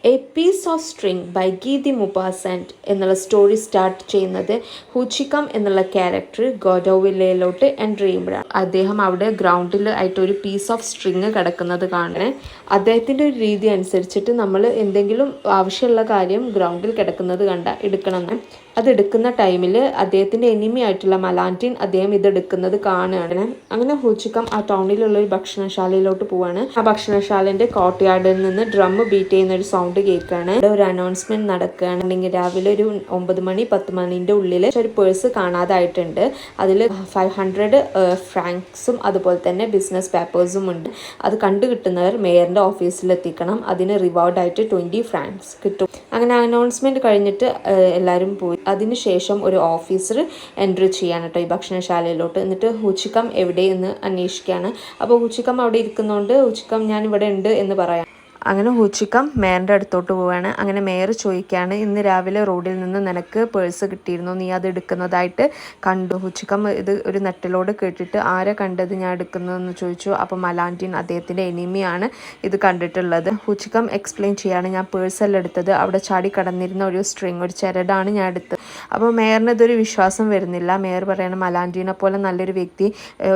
A piece of string by Guy de Maupassant എന്നുള്ള story start ചെയ്യുന്നത് ഹൂച്ചിക്കം എന്നുള്ള ക്യാരക്ടർ ഗോഡോവില്ലയിലോട്ട് എൻട്രി ചെയ്യുമ്പോഴാണ്. അദ്ദേഹം അവിടെ ഗ്രൗണ്ടിൽ ആയിട്ട് ഒരു പീസ് ഓഫ് സ്ട്രിങ് കിടക്കുന്നത് കാണണേ. അദ്ദേഹത്തിൻ്റെ ഒരു രീതി അനുസരിച്ചിട്ട് നമ്മൾ എന്തെങ്കിലും ആവശ്യമുള്ള കാര്യം ഗ്രൗണ്ടിൽ കിടക്കുന്നത് എടുക്കണമെന്ന് അത് എടുക്കുന്ന ടൈമിൽ അദ്ദേഹത്തിൻ്റെ എനിമി ആയിട്ടുള്ള മലാൻറ്റിൻ അദ്ദേഹം ഇതെടുക്കുന്നത് കാണുകയാണ്. അങ്ങനെ ഹൂച്ചിക്കം ആ ടൗണിലുള്ള ഒരു ഭക്ഷണശാലയിലോട്ട് പോവാണ്. ആ ഭക്ഷണശാലൻ്റെ കോർട്ട്യാർഡിൽ നിന്ന് ഡ്രം ബീറ്റ് ചെയ്യുന്ന ഒരു സൗണ്ട് കേൾക്കുകയാണ്. ഇവിടെ ഒരു അനൗൺസ്മെന്റ് നടക്കുകയാണ്. അല്ലെങ്കിൽ രാവിലെ ഒരു 9 മണി 10 മണിൻ്റെ ഉള്ളിൽ ഒരു പേഴ്സ് കാണാതായിട്ടുണ്ട്. അതിൽ 500 ഫ്രാങ്ക്സും അതുപോലെ തന്നെ ബിസിനസ് പേപ്പേഴ്സും ഉണ്ട്. അത് കണ്ടു കിട്ടുന്നവർ മേയറിൻ്റെ ഓഫീസിലെത്തിക്കണം. അതിന് റിവാർഡായിട്ട് 20 ഫ്രാങ്ക്സ് കിട്ടും. അങ്ങനെ അനൗൺസ്മെന്റ് കഴിഞ്ഞിട്ട് എല്ലാവരും പോയി. അതിനുശേഷം ഒരു ഓഫീസർ എൻട്രി ചെയ്യാണ് കേട്ടോ ഈ ഭക്ഷണശാലയിലോട്ട്. എന്നിട്ട് ഹൂച്ചിക്കം എവിടെയെന്ന് അന്വേഷിക്കുകയാണ്. അപ്പോൾ ഹൂച്ചിക്കം അവിടെ ഇരിക്കുന്നതുകൊണ്ട് ഹൂച്ചിക്കം ഞാൻ ഇവിടെ ഉണ്ട് എന്ന് പറയാം. അങ്ങനെ ഹൂച്ചിക്കം മേയറിൻ്റെ അടുത്തോട്ട് പോവുകയാണ്. അങ്ങനെ മേയർ ചോദിക്കുകയാണ്, ഇന്ന് രാവിലെ റോഡിൽ നിന്ന് നിനക്ക് പേഴ്സ് കിട്ടിയിരുന്നു, നീ അത് എടുക്കുന്നതായിട്ട് കണ്ടു? ഹൂച്ചിക്കം ഇത് ഒരു നെട്ടിലോട് കേട്ടിട്ട് ആരെ കണ്ടത് ഞാൻ എടുക്കുന്നതെന്ന് ചോദിച്ചു. അപ്പോൾ മലാൻറ്റിൻ അദ്ദേഹത്തിൻ്റെ എനിമിയാണ് ഇത് കണ്ടിട്ടുള്ളത്. ഹൂച്ചിക്കം എക്സ്പ്ലെയിൻ ചെയ്യാണ്, ഞാൻ പേഴ്സെല്ലാം എടുത്തത് അവിടെ ചാടി കടന്നിരുന്ന ഒരു സ്ട്രിങ്, ഒരു ചരടാണ് ഞാൻ എടുത്തത്. അപ്പോൾ മേയറിന് ഇതൊരു വിശ്വാസം വരുന്നില്ല. മേയർ പറയണം, മലാൻറ്റീനെ പോലെ നല്ലൊരു വ്യക്തി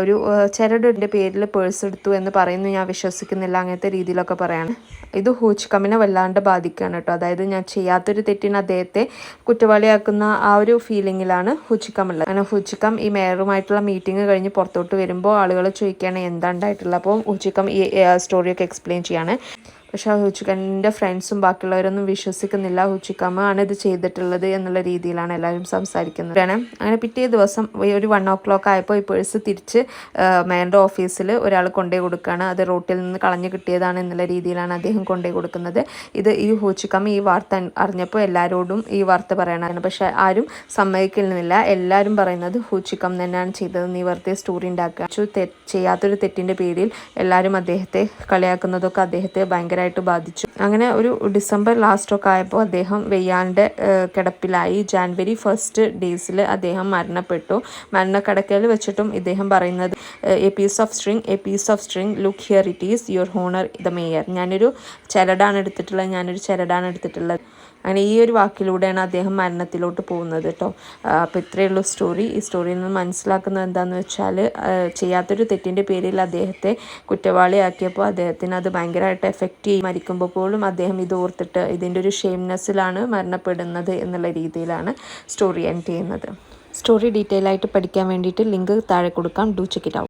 ഒരു ചരടിൻ്റെ പേരിൽ പേഴ്സ് എടുത്തു എന്ന് പറയുന്നു, ഞാൻ വിശ്വസിക്കുന്നില്ല, അങ്ങനത്തെ രീതിയിലൊക്കെ പറയാണ്. ഇത് ഹൂച്ചിക്കമ്മിനെ വല്ലാണ്ട് ബാധിക്കുകയാണ് കേട്ടോ. അതായത് ഞാൻ ചെയ്യാത്തൊരു തെറ്റിന് അദ്ദേഹത്തെ കുറ്റവാളിയാക്കുന്ന ആ ഒരു ഫീലിങ്ങിലാണ് ഹൂച്ചിക്കം ഉള്ളത്. അങ്ങനെ ഹൂച്ചിക്കം ഈ മേയറുമായിട്ടുള്ള മീറ്റിംഗ് കഴിഞ്ഞ് പുറത്തോട്ട് വരുമ്പോൾ ആളുകൾ ചോദിക്കുകയാണ് എന്താ ഉണ്ടായിട്ടുള്ളത്. അപ്പോൾ ഹൂച്ചിക്കം ഈ സ്റ്റോറിയൊക്കെ എക്സ്പ്ലെയിൻ ചെയ്യാണ്. പക്ഷേ ഹൂച്ചിക്കൻ്റെ ഫ്രണ്ട്സും ബാക്കിയുള്ളവരൊന്നും വിശ്വസിക്കുന്നില്ല. ഹൂച്ചിക്കമ്മ ആണ് ഇത് ചെയ്തിട്ടുള്ളത് എന്നുള്ള രീതിയിലാണ് എല്ലാവരും സംസാരിക്കുന്നത്. അങ്ങനെ പിറ്റേ ദിവസം ഒരു 1 o'clock ആയപ്പോൾ ഈ പേഴ്സ് തിരിച്ച് മേയറിൻ്റെ ഓഫീസിൽ ഒരാൾ കൊണ്ടുപോയി കൊടുക്കുകയാണ്. അത് റോട്ടിൽ നിന്ന് കളഞ്ഞു കിട്ടിയതാണ് എന്നുള്ള രീതിയിലാണ് അദ്ദേഹം കൊണ്ടുപോയി കൊടുക്കുന്നത്. ഈ ഹൂച്ചിക്കമ്മ ഈ വാർത്ത അറിഞ്ഞപ്പോൾ എല്ലാവരോടും ഈ വാർത്ത പറയണമായിരുന്നു. പക്ഷേ ആരും സമ്മതിക്കുന്നില്ല. എല്ലാവരും പറയുന്നത് ഹൂച്ചിക്കം തന്നെയാണ് ചെയ്തത്, നീ വെറുതെ സ്റ്റോറി ഉണ്ടാക്കുക. ചെയ്യാത്തൊരു തെറ്റിൻ്റെ പേരിൽ എല്ലാവരും അദ്ദേഹത്തെ കളിയാക്കുന്നതൊക്കെ അദ്ദേഹത്തെ ഭയങ്കര ബാധിച്ചു. അങ്ങനെ ഒരു ഡിസംബർ ലാസ്റ്റൊക്കെ ആയപ്പോൾ അദ്ദേഹം വെയ്യാണ്ട് കിടപ്പിലായി. ജാനുവരി 1st ഡേയ്സിൽ അദ്ദേഹം മരണപ്പെട്ടു. മരണക്കിടക്കയിൽ വെച്ചിട്ടും ഇദ്ദേഹം പറയുന്നത് a piece of string look here it is your honour the mayor. ഞാനൊരു ചരടാണ് എടുത്തിട്ടുള്ളത്. അങ്ങനെ ഈ ഒരു വാക്കിലൂടെയാണ് അദ്ദേഹം മരണത്തിലോട്ട് പോകുന്നത് കേട്ടോ. അപ്പോൾ ഇത്രയേ ഉള്ളൂ സ്റ്റോറി. ഈ സ്റ്റോറിയിൽ നിന്ന് മനസ്സിലാക്കുന്നത് എന്താണെന്ന് വെച്ചാൽ ചെയ്യാത്തൊരു തെറ്റിൻ്റെ പേരിൽ അദ്ദേഹത്തെ കുറ്റവാളിയാക്കിയപ്പോൾ അദ്ദേഹത്തിന് അത് ഭയങ്കരമായിട്ട് എഫക്റ്റ് ചെയ്യും. മരിക്കുമ്പോൾ പോലും അദ്ദേഹം ഇത് ഓർത്തിട്ട് ഇതിൻ്റെ ഒരു ഷെയിംനെസ്സിലാണ് മരണപ്പെടുന്നത് എന്നുള്ള രീതിയിലാണ് സ്റ്റോറി എൻഡ് ചെയ്യുന്നത്. സ്റ്റോറി ഡീറ്റെയിൽ ആയിട്ട് പഠിക്കാൻ വേണ്ടിയിട്ട് ലിങ്ക് താഴെ കൊടുക്കാം. Do check it out.